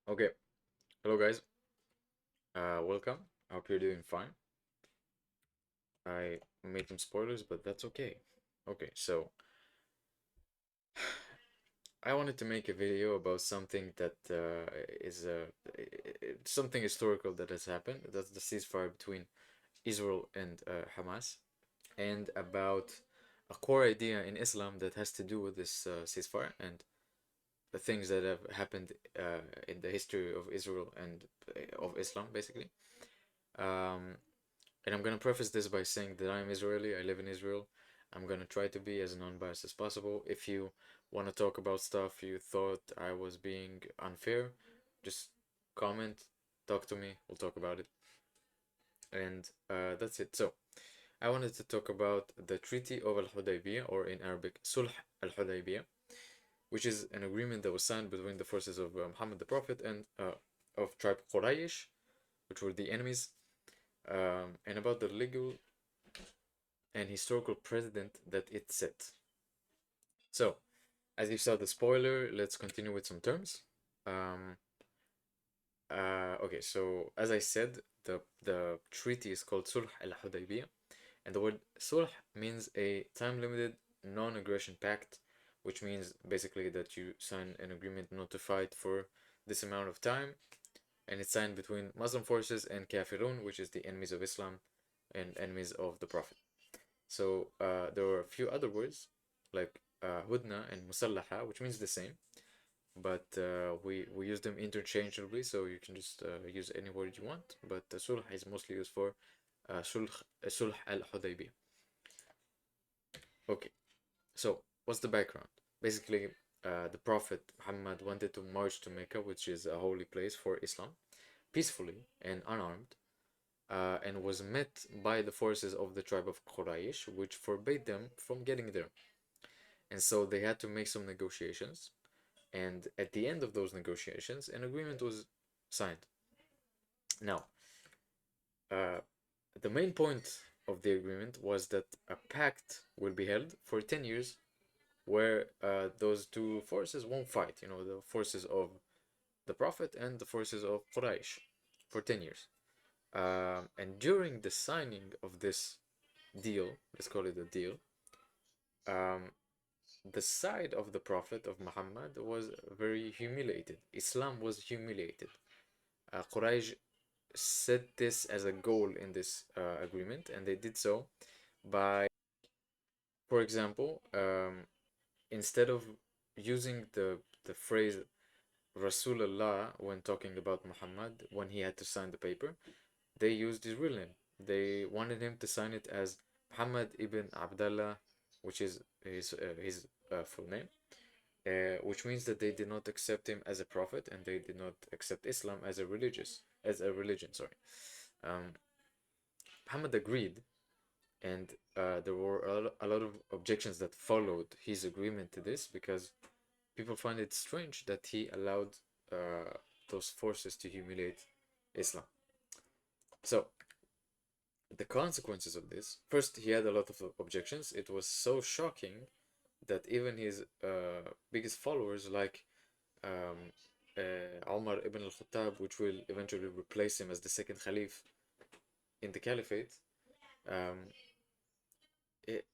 Okay, hello guys. Welcome. I hope you're doing fine. I made some spoilers, but that's okay. Okay, so I wanted to make a video about something that is something historical that has happened. That's the ceasefire between Israel and Hamas, and about a core idea in Islam that has to do with this ceasefire and the things that have happened in the history of Israel and of Islam, basically. Um, And I'm gonna preface this by saying that I'm Israeli, I live in Israel. I'm gonna try to be as non-biased as possible. If you want to talk about stuff you thought I was being unfair, just comment, talk to me, we'll talk about it. And that's it. So, I wanted to talk about the Treaty of Al-Hudaybiyyah, or in Arabic, Sulh Al-Hudaybbiyyah, which is an agreement that was signed between the forces of Muhammad the Prophet and of tribe Quraysh, which were the enemies, and about the legal and historical precedent that it set. So, as you saw the spoiler, let's continue with some terms. Um, okay, so as I said, the treaty is called Sulh al-Hudaybiyah, and the word Sulh means a time-limited non-aggression pact, which means basically that you sign an agreement not to fight for this amount of time, and it's signed between Muslim forces and Kafirun, which is the enemies of Islam and enemies of the Prophet. So there were a few other words like hudna and musallaha, which means the same, but we use them interchangeably, so you can just use any word you want. But sulh is mostly used for sulh al-Hudaybiyah. Okay, so what's the background? Basically, the Prophet Muhammad wanted to march to Mecca, which is a holy place for Islam, peacefully and unarmed, and was met by the forces of the tribe of Quraysh, which forbade them from getting there. And so they had to make some negotiations. And at the end of those negotiations, an agreement was signed. Now, uh, the main point of the agreement was that a pact will be held for 10 years where those two forces won't fight, the forces of the Prophet and the forces of Quraysh for 10 years. And during the signing of this deal, let's call it a deal, um, the side of the Prophet of Muhammad was very humiliated. Islam was humiliated. Quraysh set this as a goal in this agreement, and they did so by, for example, instead of using the phrase Rasulullah when talking about Muhammad when he had to sign the paper, they used his real name. They wanted him to sign it as Muhammad ibn Abdullah, which is his full name, which means that they did not accept him as a prophet and they did not accept Islam as a religion. Sorry, um, Muhammad agreed, and there were a lot of objections that followed his agreement to this because people find it strange that he allowed those forces to humiliate Islam. So the consequences of this, first, he had a lot of objections. It was so shocking that even his biggest followers, like um, Umar ibn al-Khattab, which will eventually replace him as the second Caliph in the Caliphate, um, it,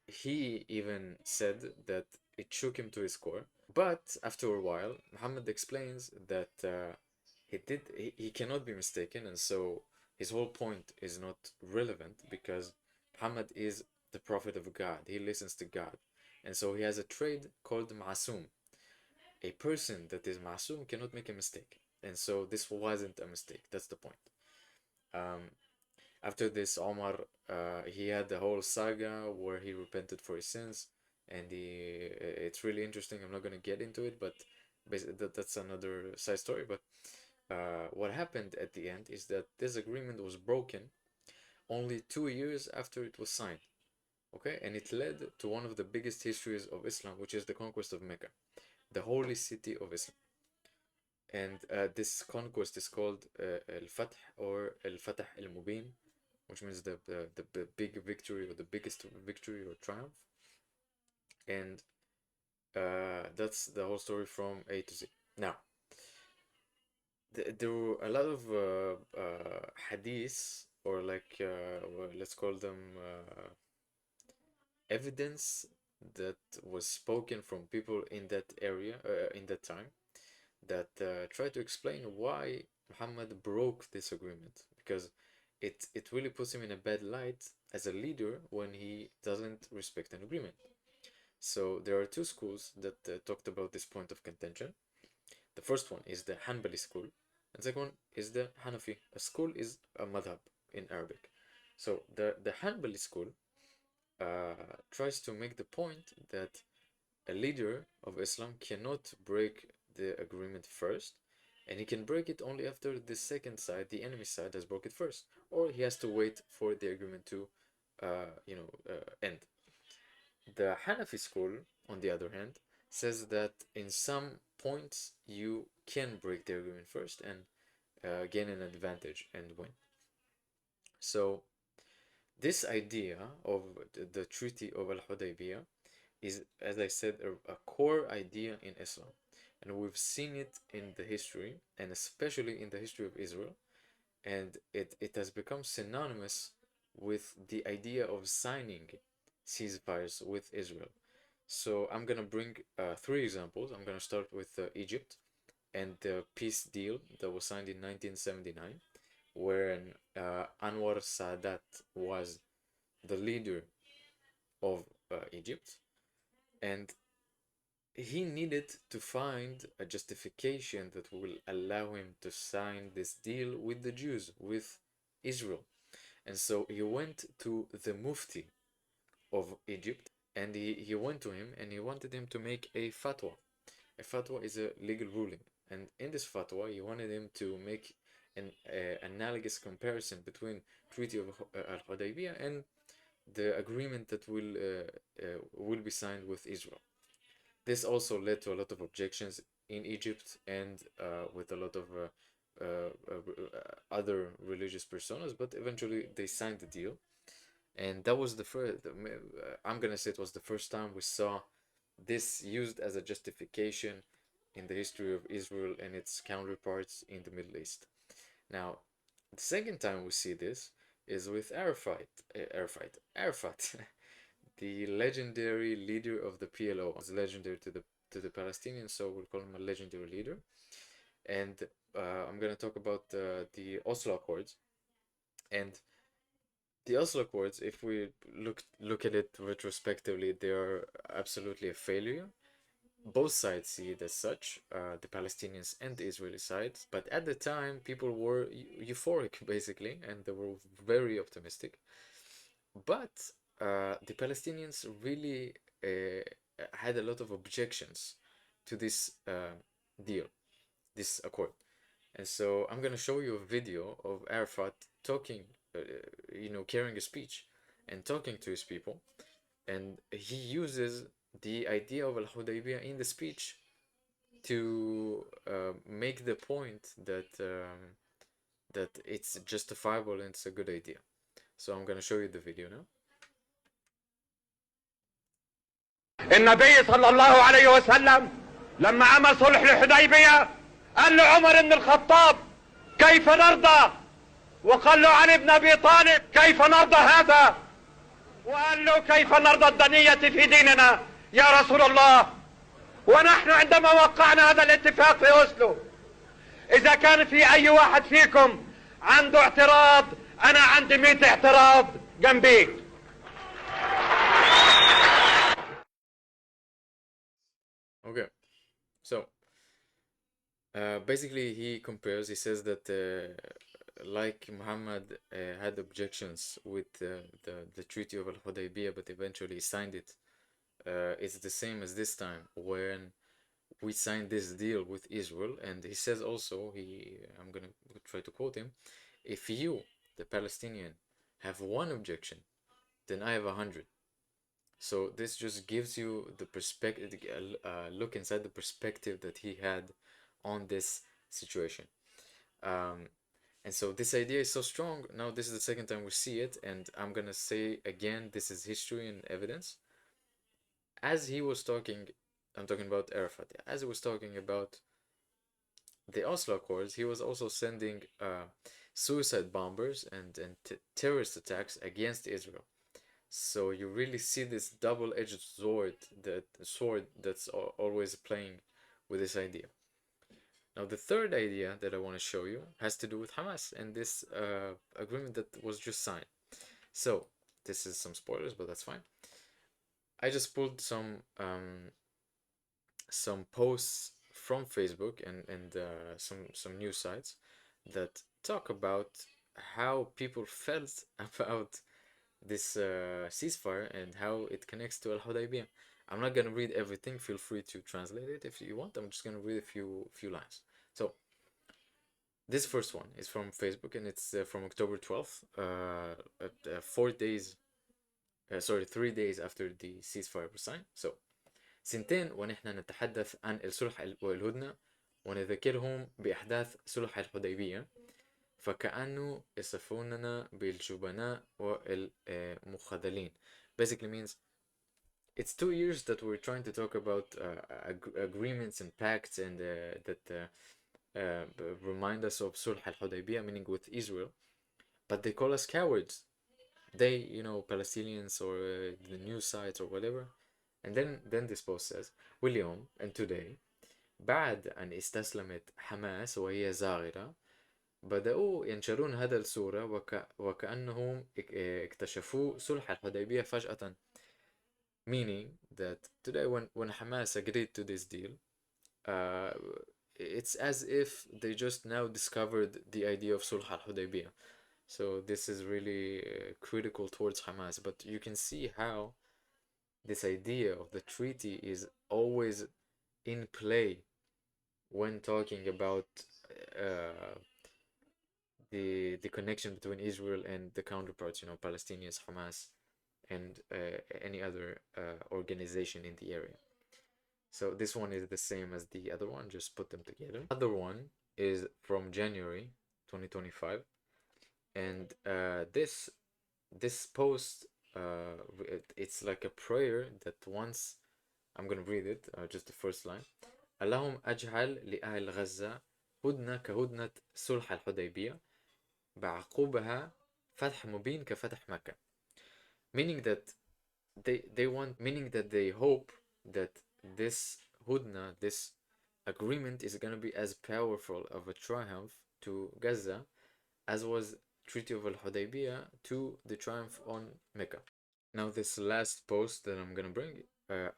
he even said that it shook him to his core. But after a while, Muhammad explains that he cannot be mistaken, and so his whole point is not relevant because Muhammad is the prophet of God. He listens to God, and so he has a trait called Ma'asum. A person that is Ma'asum cannot make a mistake, and so this wasn't a mistake. That's the point. Um, After this, Omar he had the whole saga where he repented for his sins, and it's really interesting. I'm not gonna get into it, but that's another side story. But what happened at the end is that this agreement was broken only 2 years after it was signed. Okay, and it led to one of the biggest histories of Islam, which is the conquest of Mecca, the holy city of Islam. And this conquest is called Al-Fath or Al-Fatah al-Mubin, which means the big victory or the biggest victory or triumph. And that's the whole story from A to Z. Now, there were a lot of hadiths, or like well, let's call them evidence that was spoken from people in that area, in that time, that try to explain why Muhammad broke this agreement, because it really puts him in a bad light as a leader when he doesn't respect an agreement. So there are two schools that talked about this point of contention. The first one is the Hanbali school, and the second one is the Hanafi. A school is a madhab in Arabic. So the Hanbali school tries to make the point that a leader of Islam cannot break the agreement first, and he can break it only after the second side, the enemy side, has broke it first, or he has to wait for the agreement to, end. The Hanafi school, on the other hand, says that in some points you can break the agreement first and gain an advantage and win. So this idea of the Treaty of Al-Hudaybiyyah is, as I said, a core idea in Islam. And we've seen it in the history, and especially in the history of Israel. And it has become synonymous with the idea of signing ceasefires with Israel. So I'm gonna bring three examples. I'm gonna start with Egypt and the peace deal that was signed in 1979, wherein Anwar Sadat was the leader of Egypt, and he needed to find a justification that will allow him to sign this deal with the Jews, with Israel. And so he went to the Mufti of Egypt, and he went to him and he wanted him to make a fatwa. A fatwa is a legal ruling, and in this fatwa he wanted him to make an analogous comparison between Treaty of Al-Hudaybiyyah and the agreement that will be signed with Israel. This also led to a lot of objections in Egypt and with a lot of other religious personas, but eventually they signed the deal. And that was the first, I'm gonna say it was the first time we saw this used as a justification in the history of Israel and its counterparts in the Middle East. Now, the second time we see this is with Arafat, the legendary leader of the PLO. Was legendary to the Palestinians, so we'll call him a legendary leader. And I'm gonna talk about the Oslo Accords. And the Oslo Accords, if we look at it retrospectively, they are absolutely a failure. Both sides see it as such, the Palestinians and the Israeli sides. But at the time, people were euphoric, basically, and they were very optimistic. But the Palestinians really had a lot of objections to this deal, this accord. And so I'm going to show you a video of Arafat talking, carrying a speech and talking to his people. And he uses the idea of Al-Hudaybiyah in the speech to make the point that it's justifiable and it's a good idea. So I'm going to show you the video now. النبي صلى الله عليه وسلم لما عمل صلح الحديبية قال له عمر بن الخطاب كيف نرضى، وقال له علي بن ابي طالب كيف نرضى هذا، وقال له كيف نرضى الدنية في ديننا يا رسول الله، ونحن عندما وقعنا هذا الاتفاق في أوسلو إذا كان في أي واحد فيكم عنده اعتراض أنا عندي 100 اعتراض جنبي. Okay, so basically he says that like Muhammad had objections with the Treaty of Al-Hudaybiyyah, but eventually signed it. It's the same as this time when we signed this deal with Israel. And he says also, I'm gonna try to quote him, if you, the Palestinian, have one objection, then I have 100. So this just gives you the perspective, look inside the perspective that he had on this situation. And so this idea is so strong. Now this is the second time we see it, and I'm gonna say again, this is history and evidence. As he was talking, I'm talking about Arafat, as he was talking about the Oslo Accords, he was also sending suicide bombers and terrorist attacks against Israel. So you really see this double-edged sword that's always playing with this idea. Now, the third idea that I want to show you has to do with Hamas and this agreement that was just signed. So, this is some spoilers, but that's fine. I just pulled some posts from Facebook and some news sites that talk about how people felt about this ceasefire and how it connects to Al-Hudaybbiya. I'm not gonna read everything. Feel free to translate it if you want. I'm just gonna read a few lines. So this first one is from Facebook and it's from October 12th. 4 days, sorry, 3 days after the ceasefire was signed. So سنتين ونحن نتحدث عن الصلح والهدنة ونذكرهم بأحداث صلح الحديبية فكأنه يصفوننا بالجبناء والمخذلين. Basically means it's 2 years that we're trying to talk about agreements and pacts and that remind us of Sulh al-Hudaybiyah, meaning with Israel, but they call us cowards. They, you know, Palestinians or the news sites or whatever. And then this post says واليوم and today بعد أن استسلمت حماس وهي زاغرة بدأوا ينشرون هذا الصورة وكأنهم اكتشفوا صلح الحديبية فجأة, meaning that today when Hamas agreed to this deal, it's as if they just now discovered the idea of Sulh al-Hudaybiyah. So this is really critical towards Hamas, but you can see how this idea of the treaty is always in play when talking about the connection between Israel and the counterparts, you know, Palestinians, Hamas, and any other organization in the area. So this one is the same as the other one, just put them together. Other one is from January 2025, and this post, it's like a prayer that once, I'm gonna read it, just the first line. اللهم أجعل لأهل غزة هدنة كهدنة صلح الحديبية بعقوبها فتح مبين كفتح مكة. Meaning that they hope that this hudna, this agreement, is gonna be as powerful of a triumph to Gaza as was Treaty of Al-Hudaybiyyah to the triumph on Mecca. Now this last post that I'm gonna bring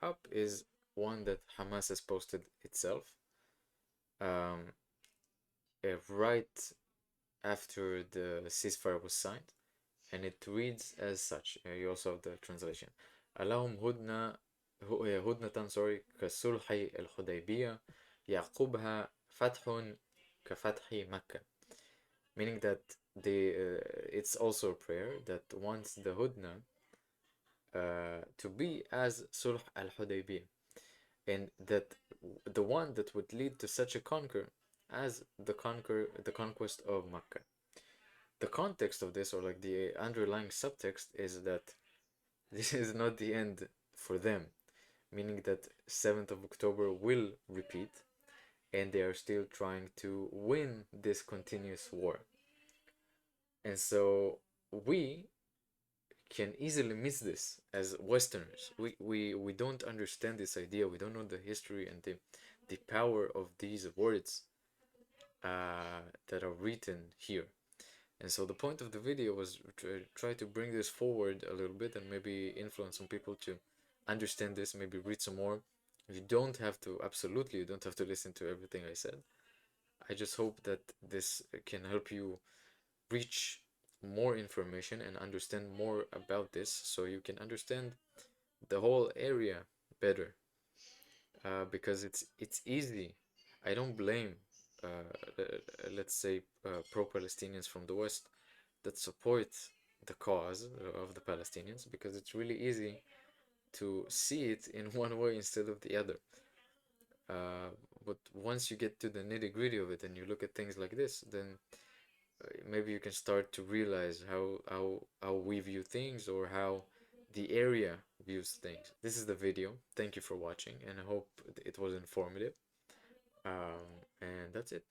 up is one that Hamas has posted itself right after the ceasefire was signed, and it reads as such. You also have the translation. اللهم هدنة كصلح الحديبية يعقبها فتح كفتح مكة. Meaning that it's also a prayer that wants the hudna to be as Sulh al-Hudaybiyah, and that the one that would lead to such a conquer as the conquest of Makkah. The context of this, or like the underlying subtext, is that this is not the end for them, meaning that 7th of October will repeat and they are still trying to win this continuous war. And so we can easily miss this as Westerners. We don't understand this idea. We don't know the history and the power of these words that are written here. And so the point of the video was to try to bring this forward a little bit and maybe influence some people to understand this, maybe read some more. You don't have to, absolutely, you don't have to listen to everything I said. I just hope that this can help you reach more information and understand more about this, so you can understand the whole area better, because it's easy. I don't blame let's say pro-Palestinians from the West that support the cause of the Palestinians, because it's really easy to see it in one way instead of the other. But once you get to the nitty-gritty of it and you look at things like this, then maybe you can start to realize how we view things, or how the area views things. This is the video. Thank you for watching, and I hope it was informative. And that's it.